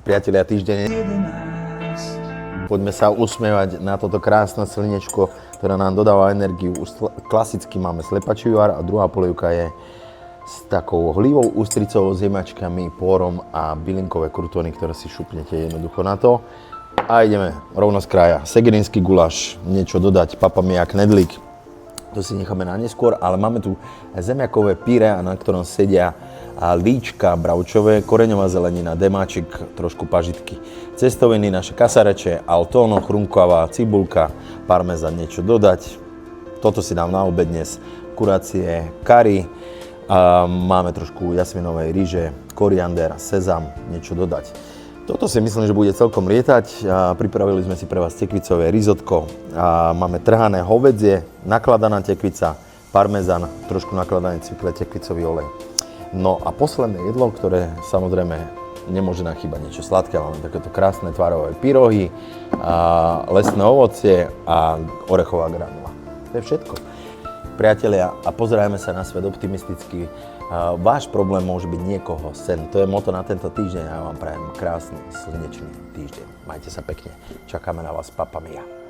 Priatelia, týždeň. Poďme sa usmievať na toto krásne slnečko, ktoré nám dodáva energiu. Už klasicky máme slepačí jar a druhá polievka je s takou hlivou, ústricovou, zemačkami, pórom a bylinkové krutony, ktoré si šupnete jednoducho na to. A ideme rovno z kraja. Segedinský guláš, niečo dodať, papamia, knedlík. To si necháme na neskôr, ale máme tu zemiakové pyré, na ktorom sedia líčka bravčové, koreňová zelenina, demáčik, trošku pažitky. Cestoviny, naše kasareče, altóno, chrumkavá, cibulka, parmezán, niečo dodať. Toto si dám na obed dnes, kurácie, kari. Máme trošku jasminovej ryže, koriander, sezam, niečo dodať. Toto si myslím, že bude celkom lietať. Pripravili sme si pre vás tekvicové risotko. Máme trhané hovädzie, nakladaná tekvica, parmezán, trošku nakladané cvikle, tekvicový olej. No a posledné jedlo, ktoré samozrejme nemôže nám chýbať niečo sladké. Máme takéto krásne tvarové pyrohy, lesné ovocie a orechová granula. To je všetko. Priatelia, a pozerajme sa na svet optimisticky. Váš problém môže byť niekoho sen. To je motto na tento týždeň a ja vám prajem krásny slnečný týždeň. Majte sa pekne. Čakáme na vás, Papamia.